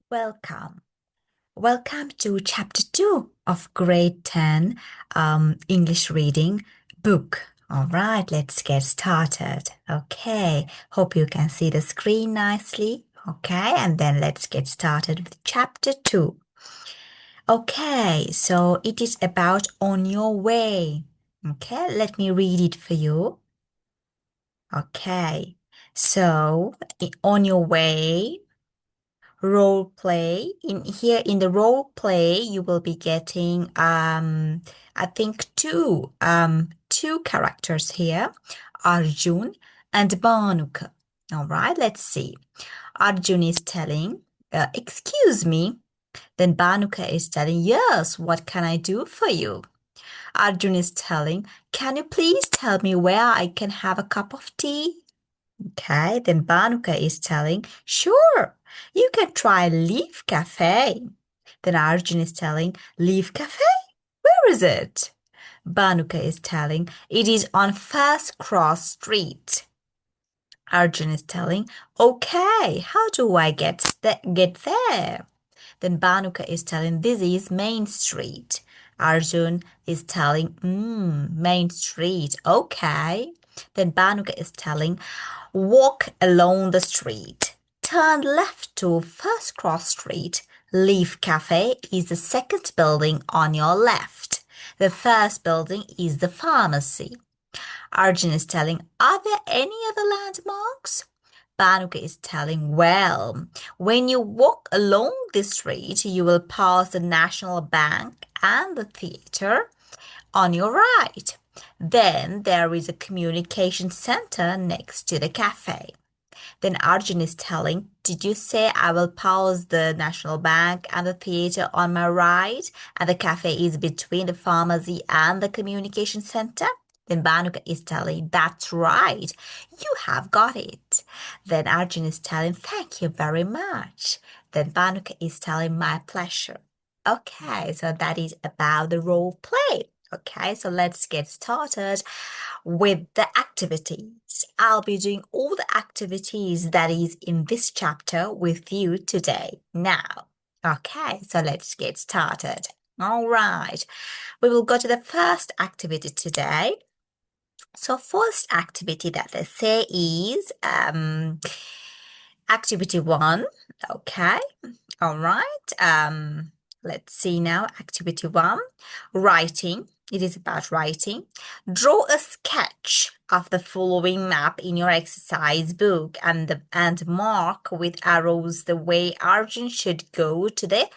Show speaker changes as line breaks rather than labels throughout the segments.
Welcome. Welcome to Chapter 2 of Grade 10 English Reading book. All right, let's get started. Okay, hope you can see the screen nicely. Okay, and then let's get started with Chapter 2. Okay, so it is about on your way. Okay, let me read it for you. Okay, so on your way. Role play in the role play you will be getting I think two characters here, Arjun and Banuka. All right, let's see. Arjun is telling, excuse me. Then Banuka is telling, yes, what can I do for you? Arjun is telling, can you please tell me where I can have a cup of tea? Okay, then Banuka is telling, sure, you can try Leaf Cafe. Then Arjun is telling, Leaf Cafe? Where is it? Banuka is telling, it is on First Cross Street. Arjun is telling, okay, how do I get there? Then Banuka is telling, this is Main Street. Arjun is telling, Main Street, okay. Then Banuka is telling, walk along the street. Turn left to First Cross Street. Leaf Cafe is the second building on your left. The first building is the pharmacy. Arjun is telling, are there any other landmarks? Banuka is telling, well, when you walk along this street, you will pass the National Bank and the theater on your right. Then there is a communication center next to the cafe. Then Arjun is telling, did you say I will pass the National Bank and the theater on my right, and the cafe is between the pharmacy and the communication center? Then Banuka is telling, that's right, you have got it. Then Arjun is telling, thank you very much. Then Banuka is telling, my pleasure. Okay, so that is about the role play. Okay, so let's get started with the activities. I'll be doing all the activities that is in this chapter with you today. Now, okay, so let's get started. All right, we will go to the first activity today. So first activity that they say is activity 1. Okay, all right. Let's see now. Activity 1, writing. It is about writing. Draw a sketch of the following map in your exercise book and mark with arrows the way Arjun should go to the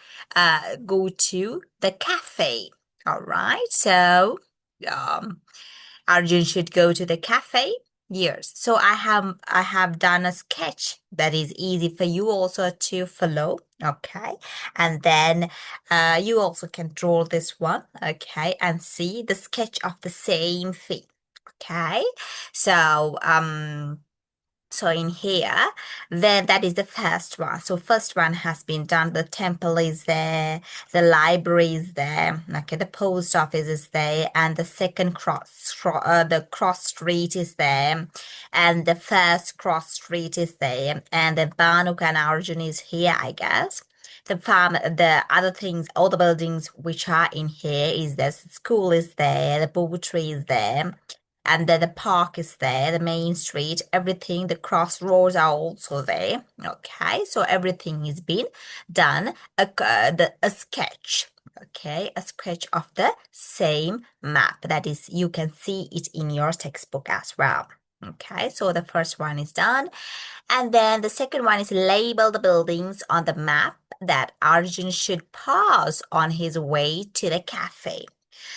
cafe. All right. So um Arjun should go to the cafe. Yes. So I have done a sketch that is easy for you also to follow. Okay. And then you also can draw this one, okay, and see the sketch of the same thing. Okay. So in here, then that is the first one. So first one has been done. The temple is there, the library is there, okay, the post office is there, and the second the cross street is there, and the first cross street is there, and the Banuk and Arjun is here, I guess. The other things, all the buildings which are in here is the school is there, the poetry is there, and then the park is there, the main street, everything, the crossroads are also there. Okay, so everything is been done. A sketch. Okay, a sketch of the same map. That is, you can see it in your textbook as well. Okay, so the first one is done. And then the second one is label the buildings on the map that Arjun should pass on his way to the cafe.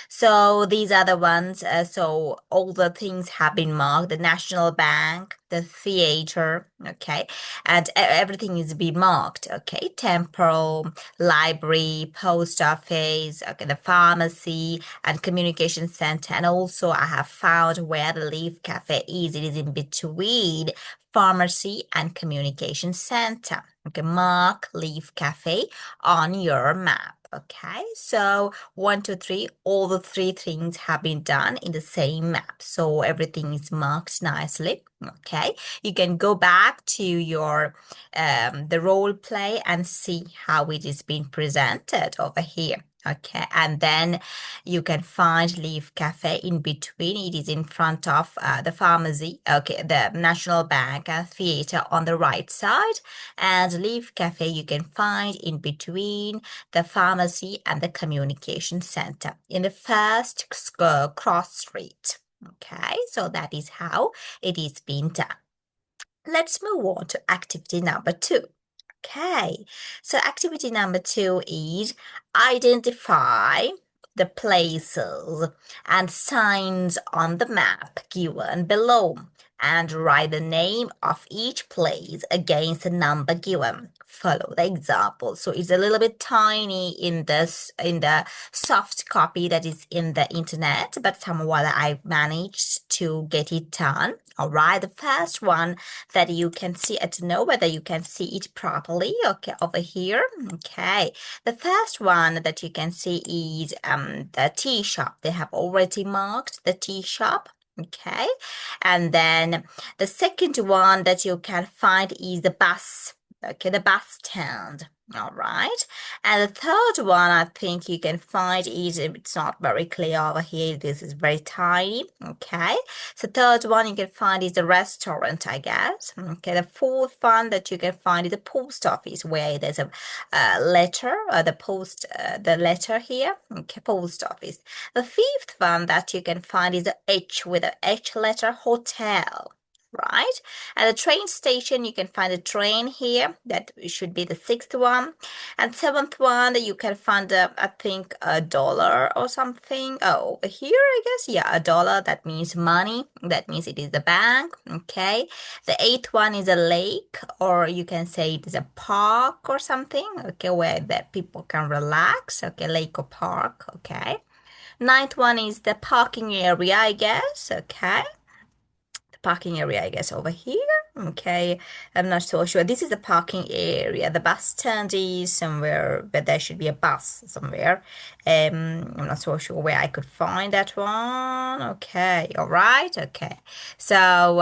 So these are the ones. So all the things have been marked: the National Bank, the theater, okay, and everything is be marked. Okay, temple, library, post office, okay, the pharmacy and communication center, and also I have found where the Leaf Cafe is. It is in between pharmacy and communication center. Okay, mark Leaf Cafe on your map. Okay, so 1, 2, 3, all the three things have been done in the same map. So everything is marked nicely. Okay, you can go back to your the role play and see how it is being presented over here. Okay, and then you can find Leaf Cafe in between. It is in front of the pharmacy, okay, the National Bank Theatre on the right side, and Leaf Cafe you can find in between the pharmacy and the communication center in the first cross street. Okay, so that is how it is being done. Let's move on to activity number 2. Okay, so activity number 2 is identify the places and signs on the map given below and write the name of each place against the number given. Follow the example. So it's a little bit tiny in the soft copy that is in the internet, but somewhat I managed to get it done. All right, the first one that you can see, I don't know whether you can see it properly. Okay, over here. Okay, the first one that you can see is the tea shop. They have already marked the tea shop. Okay, and then the second one that you can find is the bus. Okay, the bus stand. All right. And the third one I think you can find is, it's not very clear over here. This is very tiny. Okay. So third one you can find is the restaurant, I guess. Okay. The fourth one that you can find is the post office where there's a letter, the letter here. Okay. Post office. The fifth one that you can find is the H with the H letter, hotel. Right? At the train station, you can find a train here. That should be the sixth one. And seventh one, you can find, I think, a dollar or something. Oh, over here, I guess. Yeah, a dollar. That means money. That means it is the bank. Okay. The eighth one is a lake, or you can say it is a park or something. Okay, where the people can relax. Okay, lake or park. Okay. Ninth one is the parking area, I guess. Okay, parking area, I guess, over here. Okay, I'm not so sure. This is the parking area. The bus stand is somewhere, but there should be a bus somewhere. I'm not so sure where I could find that one. Okay, all right. Okay, so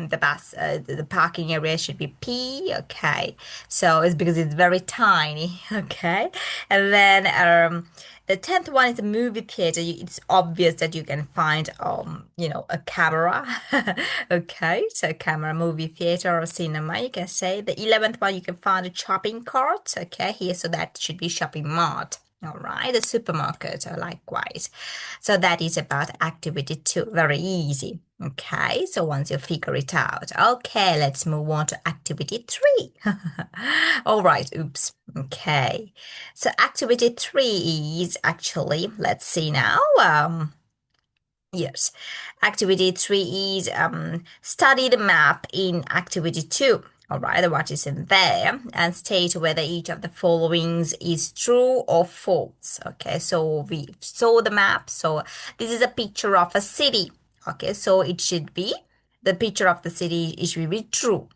the parking area should be P. Okay, so it's because it's very tiny. Okay, and then the 10th one is a movie theater. It's obvious that you can find, a camera. Okay, so camera, movie theater, or cinema, you can say. The 11th one, you can find a shopping cart. Okay, here, so that should be shopping mart. All right, the supermarket, likewise. So that is about activity 2. Very easy. Okay, so once you figure it out. Okay, let's move on to activity 3. All right, oops. Okay, so activity 3 is actually, let's see now. Yes, activity 3 is study the map in activity 2. All right, what is in there, and state whether each of the followings is true or false. Okay, so we saw the map. So this is a picture of a city. Okay, so it should be the picture of the city. It should be true.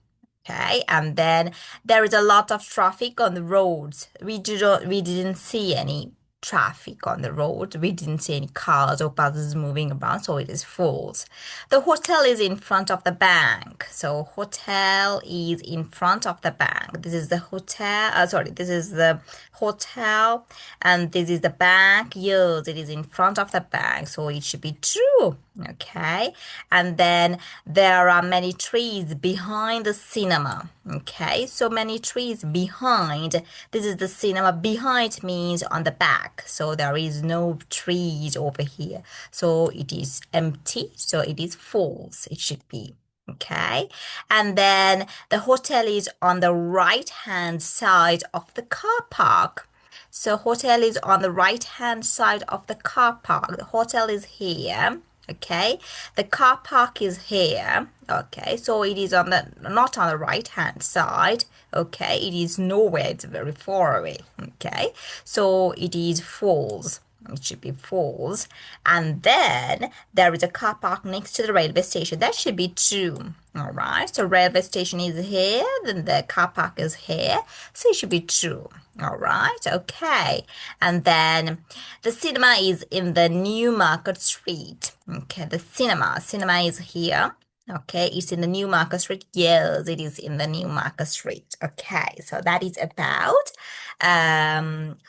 Okay, and then there is a lot of traffic on the roads. We didn't see any traffic on the road. We didn't see any cars or buses moving around, so it is false. The hotel is in front of the bank. So hotel is in front of the bank. This is the hotel. This is the hotel, and this is the bank. Yes, it is in front of the bank, so it should be true. Okay, and then there are many trees behind the cinema. Okay, so many trees behind. This is the cinema. Behind means on the back, so there is no trees over here, so it is empty, so it is false. It should be. Okay, and then the hotel is on the right hand side of the car park. So hotel is on the right hand side of the car park. The hotel is here. Okay, the car park is here. Okay, so it is on the not on the right hand side. Okay, it is nowhere, it's very far away. Okay, so it is false. It should be false. And then there is a car park next to the railway station. That should be true. All right. So railway station is here, then the car park is here. So it should be true. All right. Okay. And then the cinema is in the New Market Street. Okay. The cinema is here. Okay, it's in the New Market Street. Yes, it is in the New Market Street. Okay, so that is about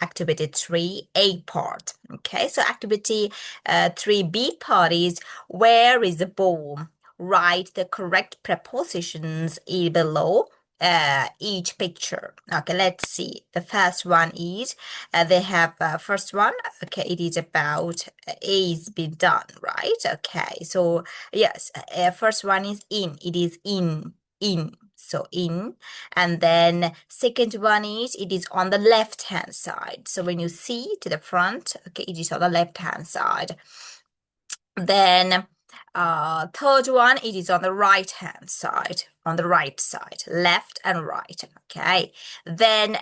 activity 3A part. Okay, so activity 3B part is where is the ball? Write the correct prepositions below each picture. Okay, let's see. The first one is they have first one. Okay, it is about is been done, right? Okay, so yes, first one is in. It is in. So in, and then second one is it is on the left hand side. So when you see to the front, okay, it is on the left hand side. Then third one, it is on the right hand side, on the right side, left and right. Okay. Then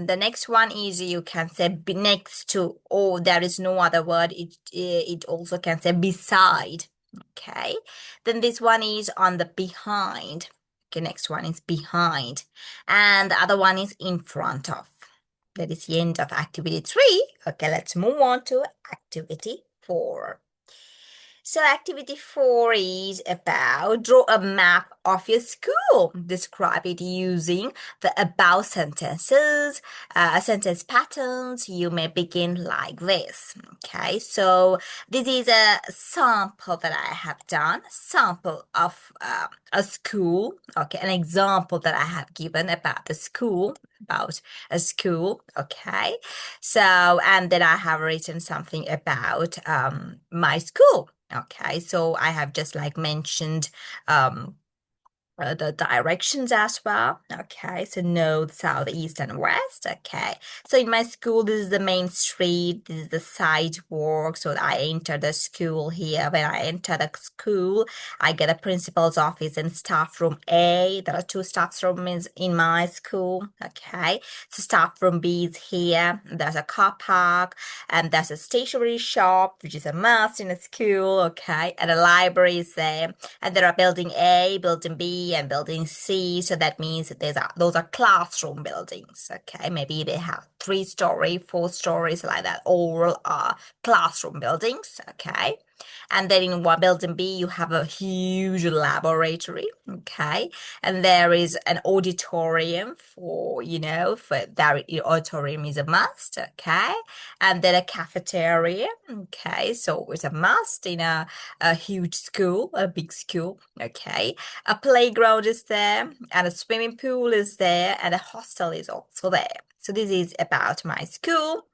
the next one is you can say be next to, or there is no other word. It also can say beside. Okay. Then this one is on the behind. Okay, next one is behind. And the other one is in front of. That is the end of activity 3. Okay, let's move on to activity 4. So activity 4 is about draw a map of your school. Describe it using the above sentences, sentence patterns. You may begin like this. Okay, so this is a sample that I have done, sample of a school. Okay, an example that I have given about the school, about a school. Okay, so and then I have written something about my school. Okay, so I have just like mentioned the directions as well. Okay, so north, south, east, and west. Okay, so in my school, this is the main street, this is the sidewalk. So I enter the school here. When I enter the school, I get a principal's office and staff room A. There are 2 staff rooms in my school. Okay, so staff room B is here. There's a car park, and there's a stationery shop, which is a must in a school. Okay, and a library is there, and there are building A, building B, and building C. So that means that those are classroom buildings. Okay, maybe they have 3-story, 4 stories like that. All are classroom buildings. Okay. And then in one building B, you have a huge laboratory. Okay. And there is an auditorium for, for that auditorium is a must. Okay. And then a cafeteria. Okay. So it's a must in a huge school, a big school. Okay. A playground is there, and a swimming pool is there, and a hostel is also there. So this is about my school.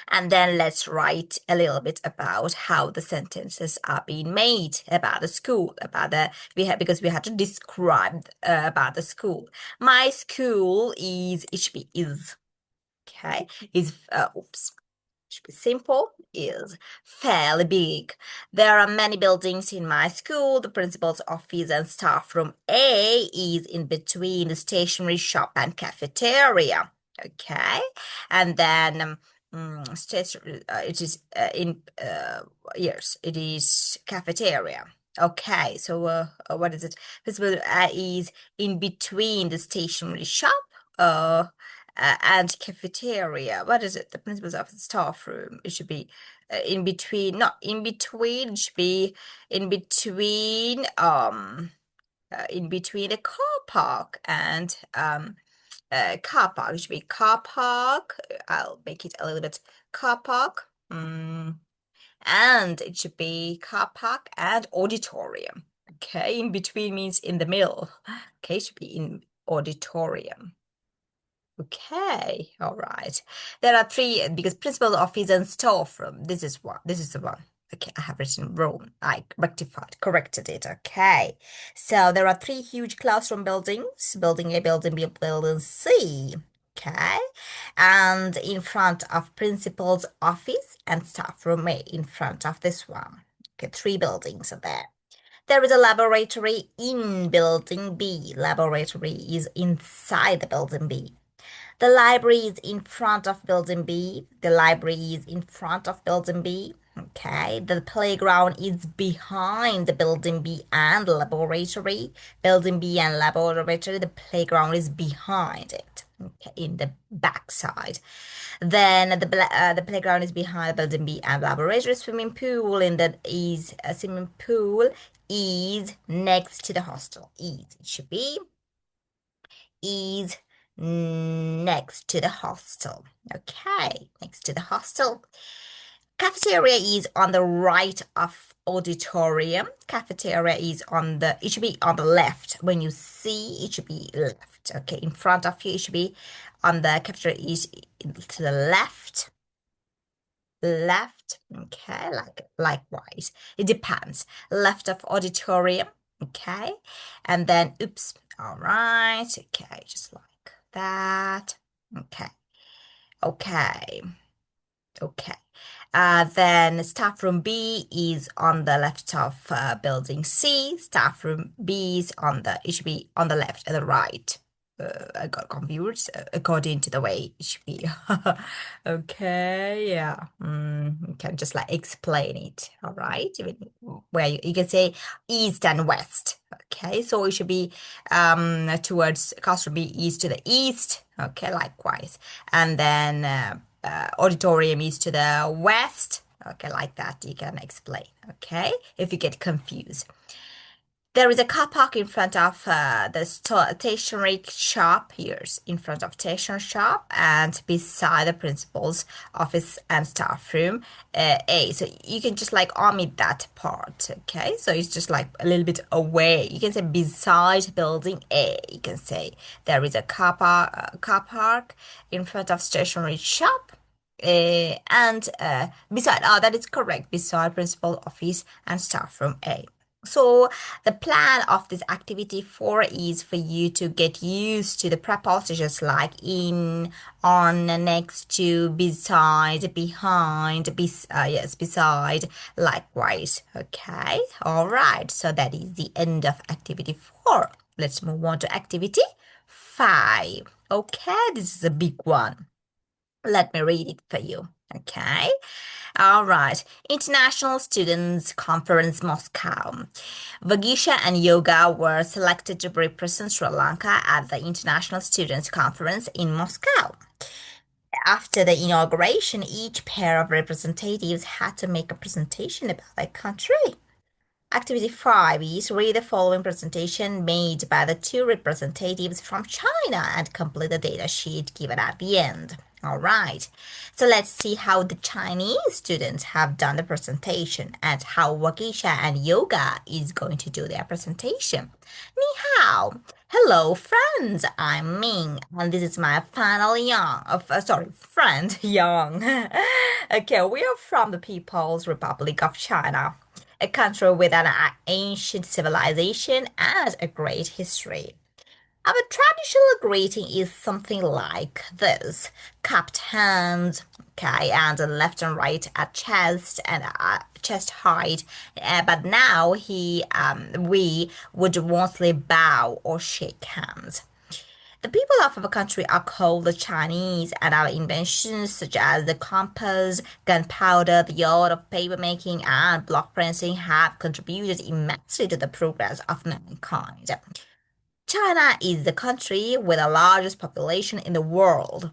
And then let's write a little bit about how the sentences are being made about the school, because we had to describe about the school. My school is, it should be is, okay, is, should be simple, is fairly big. There are many buildings in my school. The principal's office and staff room A is in between the stationery shop and cafeteria. Okay, and then it is yes, it is cafeteria. Okay, so what is it? Principal is in between the stationery shop. And cafeteria. What is it? The principal's office, staff room. It should be in between, not in between. It should be in between. In between a car park and car park. It should be car park. I'll make it a little bit car park. And it should be car park and auditorium. Okay, in between means in the middle. Okay, it should be in auditorium. Okay, all right. There are 3 because principal office and staff room. This is one. This is the one. Okay, I have written wrong. I rectified, corrected it. Okay. So there are 3 huge classroom buildings. Building A, building B, building C. Okay. And in front of principal's office and staff room A in front of this one. Okay, 3 buildings are there. There is a laboratory in building B. Laboratory is inside the building B. The library is in front of building B. The library is in front of building B. Okay. The playground is behind the building B and laboratory. Building B and laboratory, the playground is behind it. Okay, in the backside. Then the playground is behind building B and laboratory. Swimming pool is next to the hostel. It should be is next to the hostel. Okay, next to the hostel. Cafeteria is on the right of auditorium. Cafeteria is on it should be on the left. When you see, it should be left. Okay, in front of you, it should be on the cafeteria is to the left. Left. Okay, likewise. It depends. Left of auditorium. Okay, and then oops. All right. Okay, just like that. Okay. Okay. Okay. Then staff room B is on the left of building C. Staff room B is it should be on the left and the right. I got confused according to the way it should be. Okay, yeah. You can just like explain it, all right? Where you can say east and west. Okay, so it should be towards classroom B is to the east. Okay, likewise. And then auditorium is to the west. Okay, like that you can explain. Okay, if you get confused. There is a car park in front of the stationery shop here, in front of stationery shop and beside the principal's office and staff room A. So you can just like omit that part, okay? So it's just like a little bit away. You can say beside building A. You can say there is a car park in front of stationery shop. And beside, that is correct, beside principal office and staff room A. So the plan of this activity 4 is for you to get used to the prepositions like in, on, next to, beside, behind, yes, beside, likewise. Okay, all right. So that is the end of activity 4. Let's move on to activity 5. Okay, this is a big one. Let me read it for you. Okay. All right. International Students Conference Moscow. Vagisha and Yoga were selected to represent Sri Lanka at the International Students Conference in Moscow. After the inauguration, each pair of representatives had to make a presentation about their country. Activity 5 is read the following presentation made by the 2 representatives from China and complete the data sheet given at the end. All right, so let's see how the Chinese students have done the presentation and how Wakisha and Yoga is going to do their presentation. Ni hao. Hello, friends. I'm Ming, and this is my friend Yang. Okay, we are from the People's Republic of China, a country with an ancient civilization and a great history. Our traditional greeting is something like this: cupped hands, okay, and left and right at chest and chest height. But now we would mostly bow or shake hands. The people of our country are called the Chinese, and our inventions such as the compass, gunpowder, the art of papermaking, and block printing have contributed immensely to the progress of mankind. China is the country with the largest population in the world.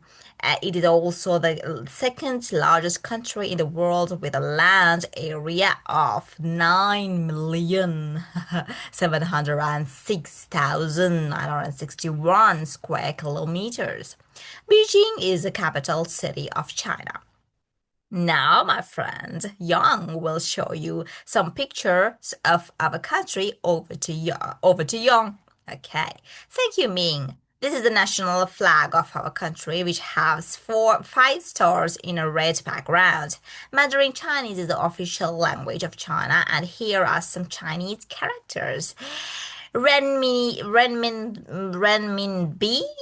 It is also the second largest country in the world with a land area of 9,706,961 square kilometers. Beijing is the capital city of China. Now, my friend, Yang will show you some pictures of our country. Over to Yang. Okay, thank you, Ming. This is the national flag of our country, which has 5 stars in a red background. Mandarin Chinese is the official language of China, and here are some Chinese characters. Renminbi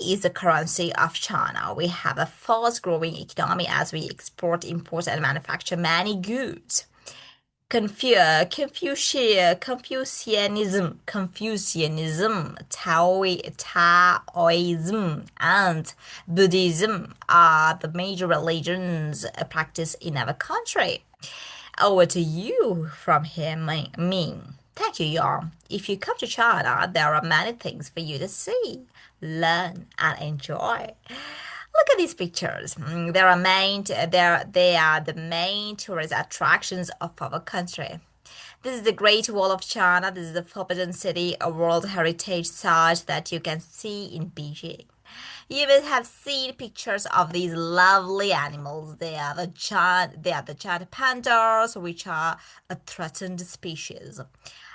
is the currency of China. We have a fast-growing economy as we export, import, and manufacture many goods. Taoism, and Buddhism are the major religions practiced in our country. Over to you from here, Ming. Thank you, Yang. If you come to China, there are many things for you to see, learn, and enjoy. Look at these pictures. They are the main tourist attractions of our country. This is the Great Wall of China. This is the Forbidden City, a World Heritage Site that you can see in Beijing. You will have seen pictures of these lovely animals. They are the giant pandas, which are a threatened species.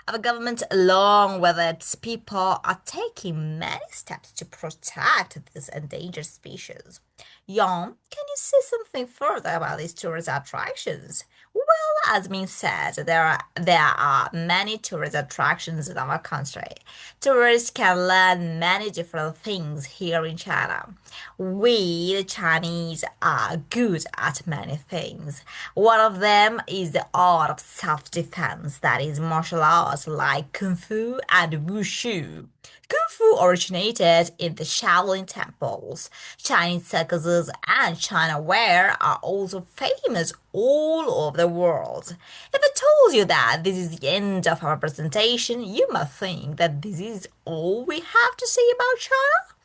Our government, along with its people, are taking many steps to protect this endangered species. Jan, can you say something further about these tourist attractions? Well, as Min said, there are many tourist attractions in our country. Tourists can learn many different things here in China. We, the Chinese, are good at many things. One of them is the art of self-defense, that is martial arts like Kung Fu and Wushu. Kung Fu originated in the Shaolin temples. Chinese circuses and China ware are also famous all over the world. If I told you that this is the end of our presentation, you might think that this is all we have to say about China.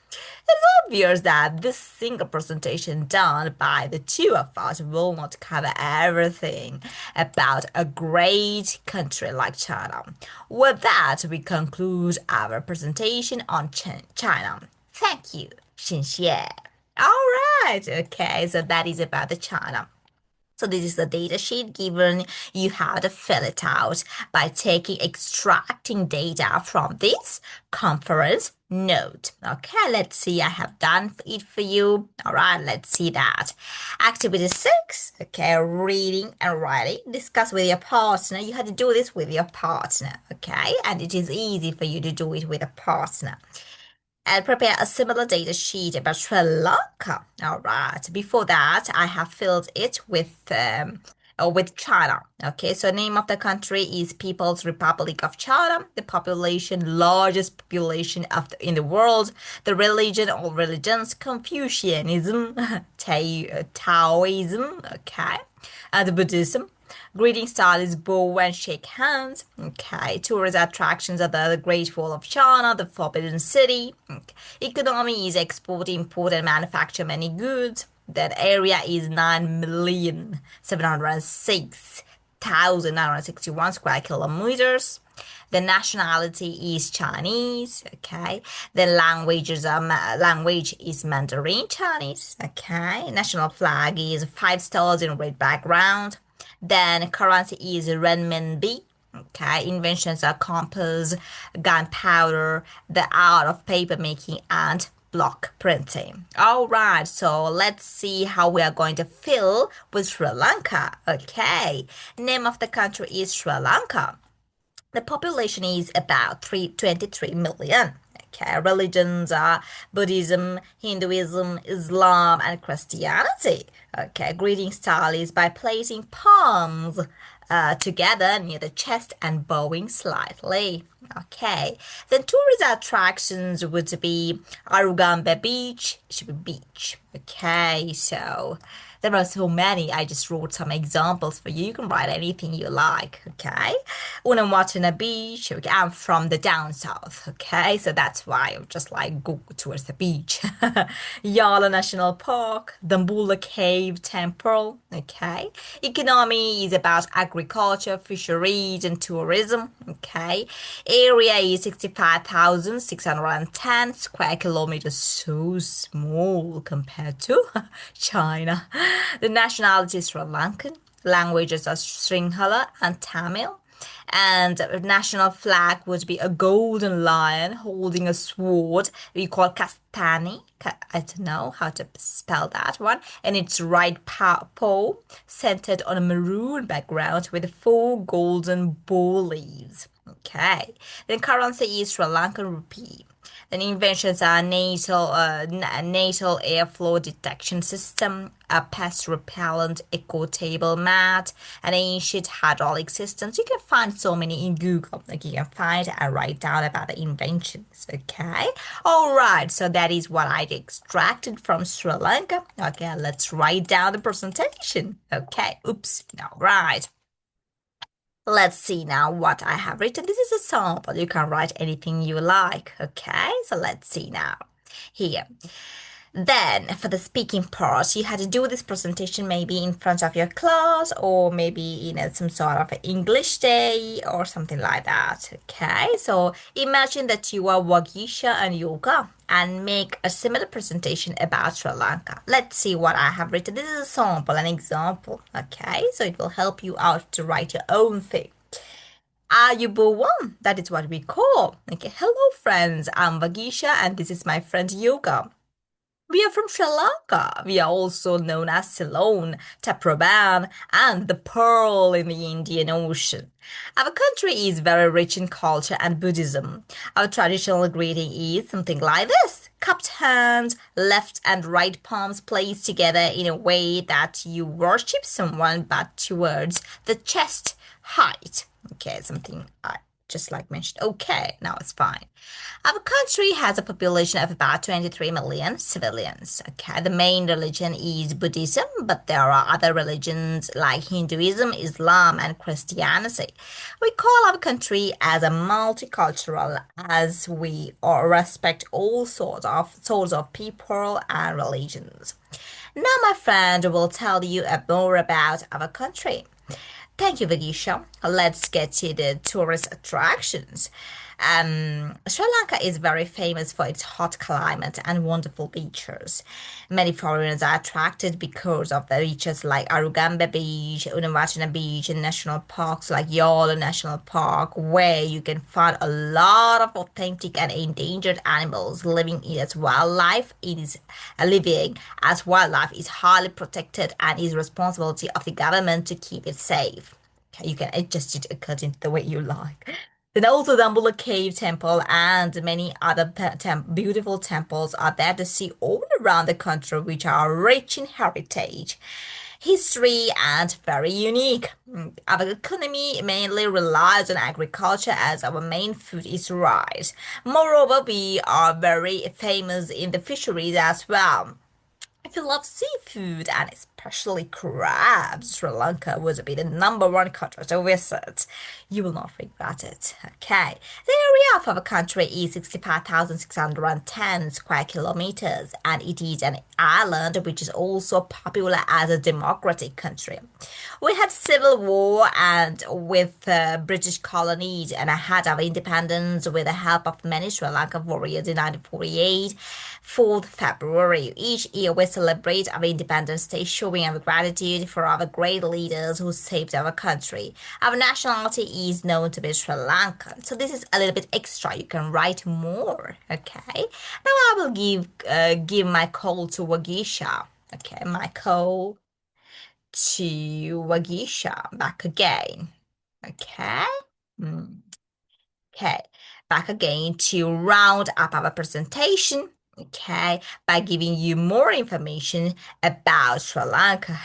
It's obvious that this single presentation done by the two of us will not cover everything about a great country like China. With that, we conclude our presentation on China. Thank you. 谢谢. All right. Okay, so that is about the China. So this is the data sheet given. You have to fill it out by extracting data from this conference note. Okay, let's see. I have done it for you. All right, let's see that. Activity 6. Okay, reading and writing. Discuss with your partner. You have to do this with your partner. Okay, and it is easy for you to do it with a partner and prepare a similar data sheet about Sri Lanka. All right. Before that, I have filled it with China. Okay, so name of the country is People's Republic of China. The population, largest population in the world. The religion or religions, Confucianism, Taoism. Okay, and Buddhism. Greeting style is bow and shake hands. Okay, tourist attractions are the Great Wall of China, the Forbidden City. Okay. Economy is export, import, and manufacture many goods. That area is 9,706,961 square kilometers. The nationality is Chinese. Okay. The language is Mandarin Chinese. Okay. National flag is 5 stars in red background. Then currency is renminbi. Okay, inventions are compass, gunpowder, the art of paper making, and block printing. All right, so let's see how we are going to fill with Sri Lanka. Okay, name of the country is Sri Lanka. The population is about 23 million. Okay, religions are Buddhism, Hinduism, Islam, and Christianity. Okay, greeting style is by placing palms together near the chest and bowing slightly. Okay, then tourist attractions would be Arugamba Beach, should be beach. Okay, so there are so many. I just wrote some examples for you. You can write anything you like. Okay, Unawatuna Beach. Okay, I'm from the down south. Okay, so that's why I'm just like go towards the beach. Yala National Park, Dambulla Cave Temple. Okay, economy is about agriculture, fisheries, and tourism. Okay, area is 65,610 square kilometers. So small compared to China. The nationality is Sri Lankan. Languages are Sinhala and Tamil. And national flag would be a golden lion holding a sword. We call Kastani. I don't know how to spell that one. And its right pole centered on a maroon background with 4 golden ball leaves. Okay. Then currency is Sri Lankan rupee. Then inventions are nasal airflow detection system, a pest repellent eco table mat, an ancient hydraulic systems. You can find so many in Google. Like you can find and write down about the inventions. Okay. All right. So that is what I extracted from Sri Lanka. Okay. Let's write down the presentation. Okay. Oops. All right. Let's see now what I have written. This is a sample. You can write anything you like. Okay, so let's see now. Here. Then, for the speaking part, you had to do this presentation maybe in front of your class or maybe in some sort of English day or something like that. Okay, so imagine that you are Wagisha and Yoga and make a similar presentation about Sri Lanka. Let's see what I have written. This is a sample, an example. Okay, so it will help you out to write your own thing. Ayubowan, that is what we call. Okay, hello friends, I'm Vagisha and this is my friend Yoga. We are from Sri Lanka. We are also known as Ceylon, Taprobana, and the Pearl in the Indian Ocean. Our country is very rich in culture and Buddhism. Our traditional greeting is something like this. Cupped hands, left and right palms placed together in a way that you worship someone but towards the chest height. Okay, something I just like mentioned. Okay, now it's fine. Our country has a population of about 23 million civilians. Okay, the main religion is Buddhism, but there are other religions like Hinduism, Islam, and Christianity. We call our country as a multicultural as we all respect all sorts of people and religions. Now my friend will tell you more about our country. Thank you, Vagisha. Let's get to the tourist attractions. Sri Lanka is very famous for its hot climate and wonderful beaches. Many foreigners are attracted because of the beaches like Arugamba Beach, Unawatana Beach, and national parks like Yolo National Park, where you can find a lot of authentic and endangered animals living as wildlife. It is living as wildlife is highly protected and is responsibility of the government to keep it safe. Okay, you can adjust it according to the way you like. Then also the Ambula Cave Temple and many other beautiful temples are there to see all around the country, which are rich in heritage, history, and very unique. Our economy mainly relies on agriculture as our main food is rice. Moreover, we are very famous in the fisheries as well. If you love seafood and especially crabs, Sri Lanka would be the number one country to visit. You will not regret it. Okay. The area of our country is 65,610 square kilometers and it is an island which is also popular as a democratic country. We had civil war and with British colonies and had our independence with the help of many Sri Lankan warriors in 1948. 4th February. Each year we celebrate our Independence Day, showing our gratitude for our great leaders who saved our country. Our nationality is known to be Sri Lankan, so this is a little bit extra. You can write more. Okay. Now I will give my call to Wagisha. Okay, my call to Wagisha. Back again. Okay. Mm. Okay, back again to round up our presentation. Okay, by giving you more information about Sri Lanka.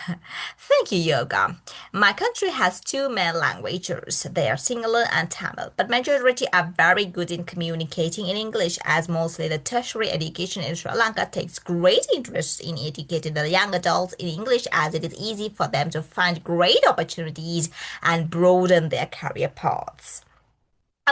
Thank you, Yoga. My country has two main languages. They are Sinhala and Tamil, but majority are very good in communicating in English as mostly the tertiary education in Sri Lanka takes great interest in educating the young adults in English as it is easy for them to find great opportunities and broaden their career paths.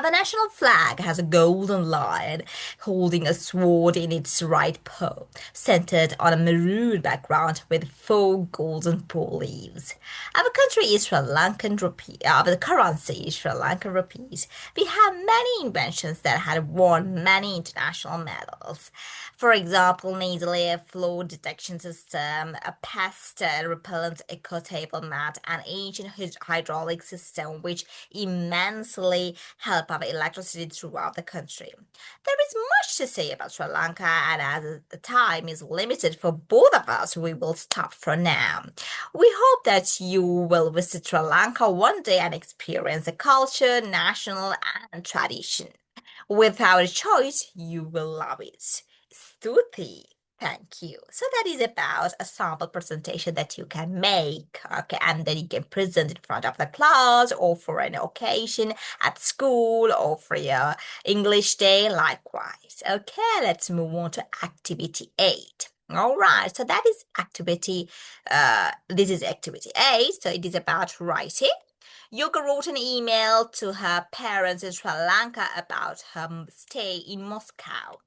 The national flag has a golden lion holding a sword in its right paw, centered on a maroon background with four golden palm leaves. Our country is Sri Lankan rupee. The currency is Sri Lankan rupees. We have many inventions that had won many international medals. For example, nasal airflow detection system, a pest repellent eco table mat, an ancient hydraulic system which immensely help our electricity throughout the country. There is much to say about Sri Lanka, and as the time is limited for both of us, we will stop for now. We hope that you will visit Sri Lanka one day and experience the culture, national, and tradition. Without a choice, you will love it. Stuti. Thank you. So that is about a sample presentation that you can make, okay, and then you can present in front of the class or for an occasion at school or for your English day likewise. Okay, let's move on to activity 8. All right, so that is activity, this is activity 8, so it is about writing. Yoga wrote an email to her parents in Sri Lanka about her stay in Moscow.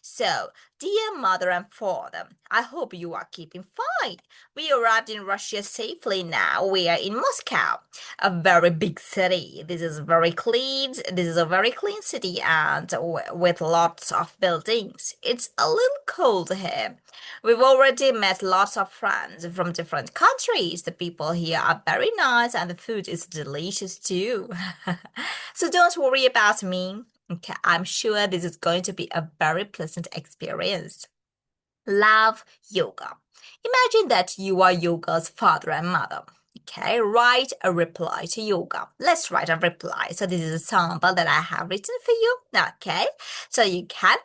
So, dear mother and father, I hope you are keeping fine. We arrived in Russia safely now. We are in Moscow, a very big city. This is very clean. This is a very clean city and with lots of buildings. It's a little cold here. We've already met lots of friends from different countries. The people here are very nice and the food is delicious too. So don't worry about me. Okay, I'm sure this is going to be a very pleasant experience. Love yoga. Imagine that you are yoga's father and mother. Okay, write a reply to yoga. Let's write a reply. So this is a sample that I have written for you. Okay, so you can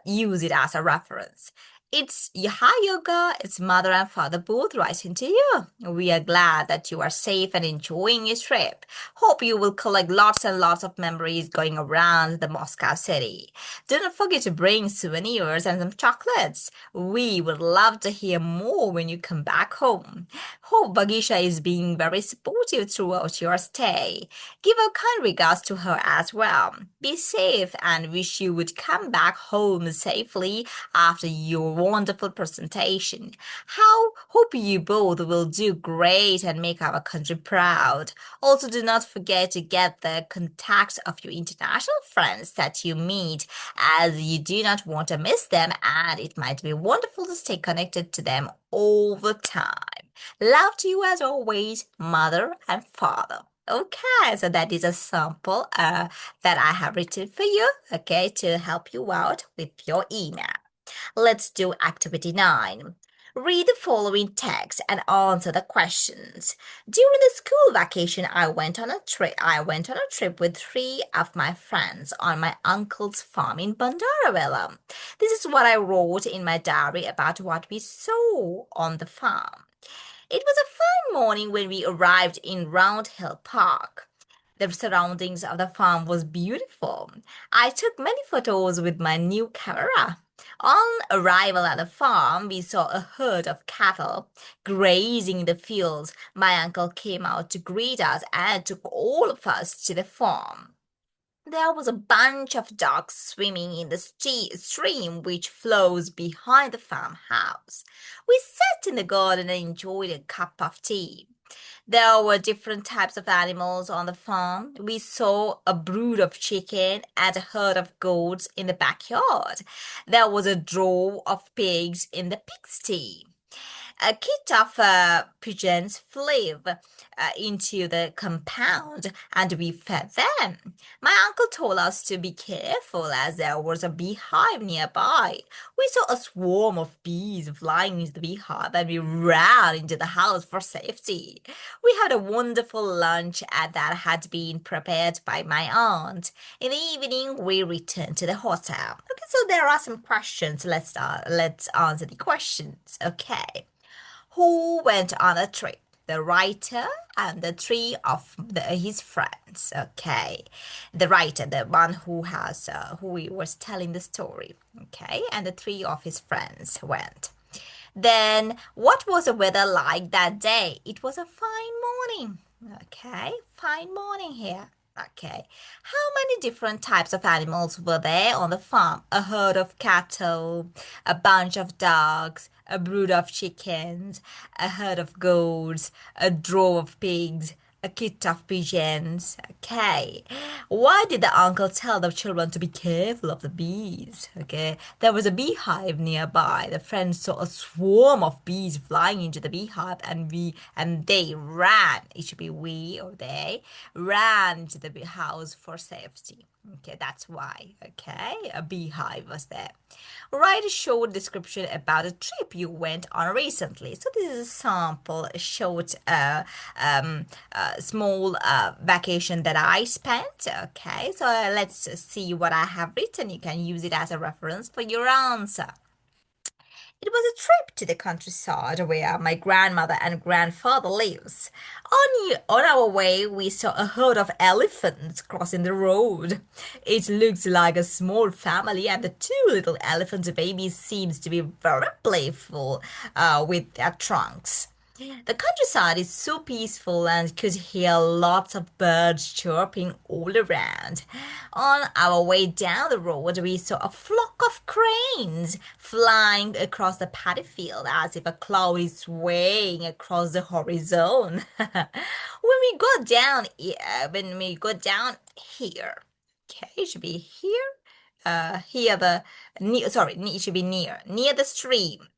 use it as a reference. It's Yaha Yoga, it's mother and father both writing to you. We are glad that you are safe and enjoying your trip. Hope you will collect lots and lots of memories going around the Moscow city. Do not forget to bring souvenirs and some chocolates. We would love to hear more when you come back home. Hope Bagisha is being very supportive throughout your stay. Give our kind regards to her as well. Be safe and wish you would come back home safely after your wonderful presentation. How hope you both will do great and make our country proud. Also, do not forget to get the contact of your international friends that you meet, as you do not want to miss them, and it might be wonderful to stay connected to them all the time. Love to you as always, mother and father. Okay, so that is a sample that I have written for you, okay, to help you out with your email. Let's do activity 9. Read the following text and answer the questions. During the school vacation, I went on a trip. I went on a trip with 3 of my friends on my uncle's farm in Bandaravela. This is what I wrote in my diary about what we saw on the farm. It was a fine morning when we arrived in Round Hill Park. The surroundings of the farm was beautiful. I took many photos with my new camera. On arrival at the farm, we saw a herd of cattle grazing in the fields. My uncle came out to greet us and took all of us to the farm. There was a bunch of ducks swimming in the stream which flows behind the farmhouse. We sat in the garden and enjoyed a cup of tea. There were different types of animals on the farm. We saw a brood of chicken and a herd of goats in the backyard. There was a drove of pigs in the pigsty. A kit of pigeons flew into the compound and we fed them. My uncle told us to be careful as there was a beehive nearby. We saw a swarm of bees flying into the beehive and we ran into the house for safety. We had a wonderful lunch that had been prepared by my aunt. In the evening, we returned to the hotel. Okay, so there are some questions. Let's answer the questions. Okay. Who went on a trip? The writer and the 3 of his friends. Okay, the writer, the one who he was telling the story. Okay, and the 3 of his friends went. Then, what was the weather like that day? It was a fine morning. Okay, fine morning here. Okay, how many different types of animals were there on the farm? A herd of cattle, a bunch of dogs, a brood of chickens, a herd of goats, a drove of pigs, a kit of pigeons. Okay. Why did the uncle tell the children to be careful of the bees? Okay. There was a beehive nearby. The friends saw a swarm of bees flying into the beehive and they ran. It should be we or they ran to the house for safety. Okay, that's why. Okay, a beehive was there. Write a short description about a trip you went on recently. So this is a sample, a short, small vacation that I spent. Okay, so let's see what I have written. You can use it as a reference for your answer. It was a trip to the countryside where my grandmother and grandfather lives. On our way, we saw a herd of elephants crossing the road. It looks like a small family, and the two little elephant babies seems to be very playful with their trunks. The countryside is so peaceful and could hear lots of birds chirping all around. On our way down the road, we saw a flock of cranes flying across the paddy field as if a cloud is swaying across the horizon. When we go down here, okay, it should be here. Here the near, sorry, it should be near the stream.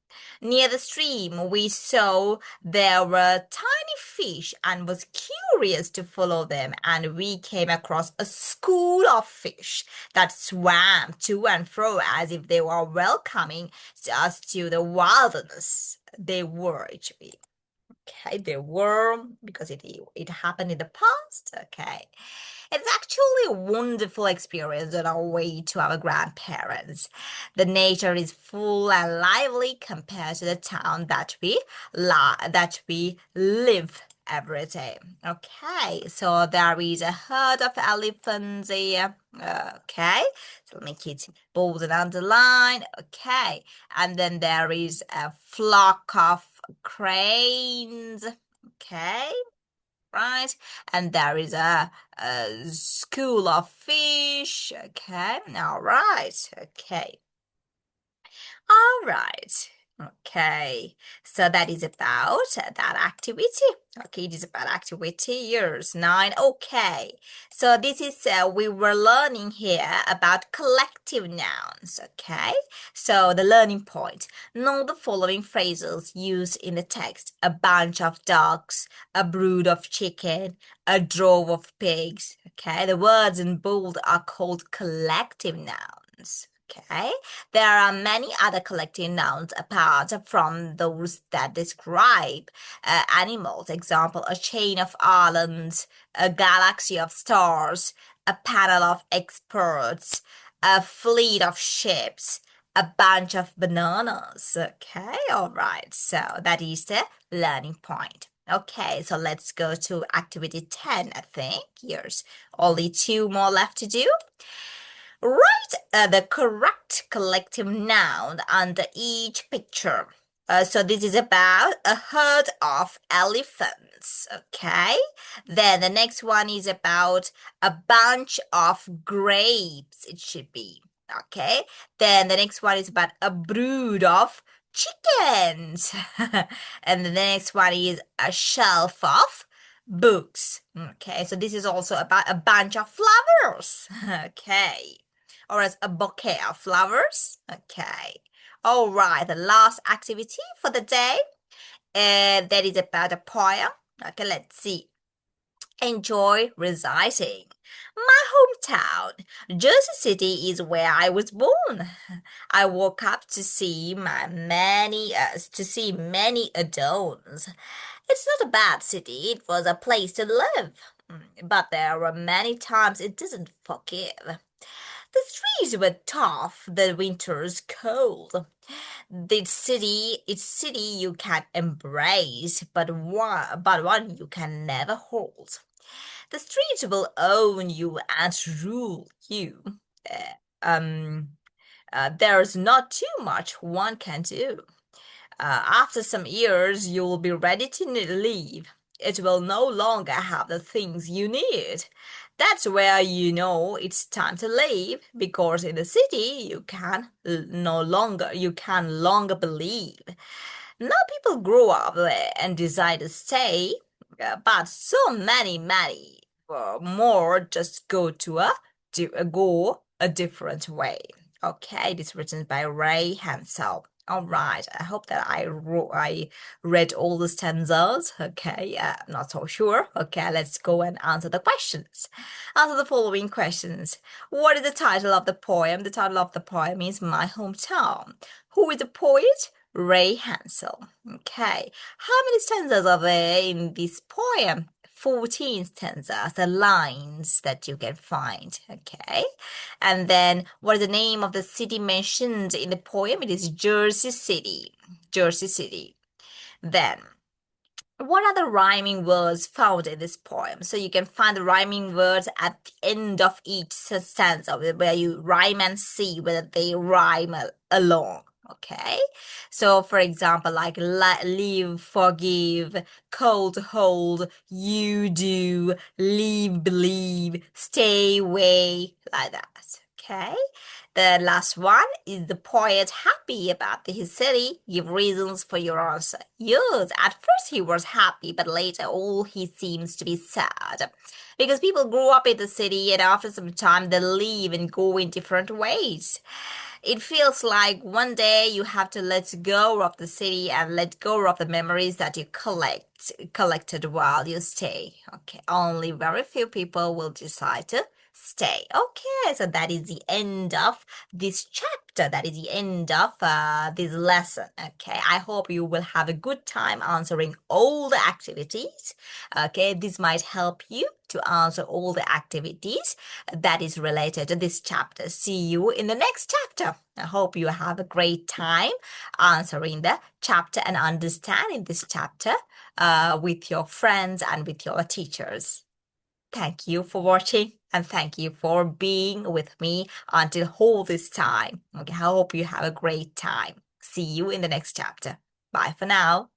Near the stream, we saw there were tiny fish and was curious to follow them. And we came across a school of fish that swam to and fro as if they were welcoming us to the wilderness. They were, actually. Okay, they were because it happened in the past. Okay. It's actually a wonderful experience on our way to our grandparents. The nature is full and lively compared to the town that we live every day. Okay, so there is a herd of elephants here. Okay, so make it bold and underline. Okay, and then there is a flock of cranes. Okay, right? And there is a school of fish. Okay, all right. Okay, all right. Okay, so that is about that activity. Okay, it is about activity years 9. Okay, so this is we were learning here about collective nouns. Okay, so the learning point. Know the following phrases used in the text: a bunch of ducks, a brood of chicken, a drove of pigs. Okay, the words in bold are called collective nouns. Okay, there are many other collective nouns apart from those that describe animals. Example, a chain of islands, a galaxy of stars, a panel of experts, a fleet of ships, a bunch of bananas. Okay, all right. So that is the learning point. Okay, so let's go to activity 10, I think. Here's only 2 more left to do. Write the correct collective noun under each picture. So this is about a herd of elephants, okay? Then the next one is about a bunch of grapes, it should be, okay? Then the next one is about a brood of chickens. And the next one is a shelf of books. Okay, so this is also about a bunch of flowers. Okay, or as a bouquet of flowers. Okay, all right, the last activity for the day, and that is about a poem. Okay, let's see. Enjoy reciting. My hometown, Jersey City, is where I was born. I woke up to see many adorns. It's not a bad city, it was a place to live. But there were many times it didn't forgive. The streets were tough, the winters cold. It's city you can embrace, but one you can never hold. The streets will own you and rule you. Uh, um, there's not too much one can do. After some years, you will be ready to leave. It will no longer have the things you need. That's where you know it's time to leave because in the city you can longer believe. Now people grow up there and decide to stay, but so many more just go a different way. Okay, this is written by Ray Hansel. All right. I hope that I read all the stanzas. Okay. I'm not so sure. Okay. Let's go and answer the questions. Answer the following questions. What is the title of the poem? The title of the poem is My Hometown. Who is the poet? Ray Hansel. Okay. How many stanzas are there in this poem? 14 stanzas, the lines that you can find. Okay. And then, what is the name of the city mentioned in the poem? It is Jersey City. Jersey City. Then, what are the rhyming words found in this poem? So you can find the rhyming words at the end of each stanza where you rhyme and see whether they rhyme along. Okay. So for example, like leave, forgive, cold, hold, you do, leave, believe, stay away, like that. Okay. The last one is the poet happy about his city. Give reasons for your answer. Yes, at first he was happy, but later all he seems to be sad. Because people grew up in the city and after some time they leave and go in different ways. It feels like one day you have to let go of the city and let go of the memories that you collected while you stay. Okay, only very few people will decide to stay. Okay, so that is the end of this chapter. That is the end of this lesson. Okay, I hope you will have a good time answering all the activities. Okay, this might help you to answer all the activities that is related to this chapter. See you in the next chapter. I hope you have a great time answering the chapter and understanding this chapter with your friends and with your teachers. Thank you for watching and thank you for being with me until all this time. Okay, I hope you have a great time. See you in the next chapter. Bye for now.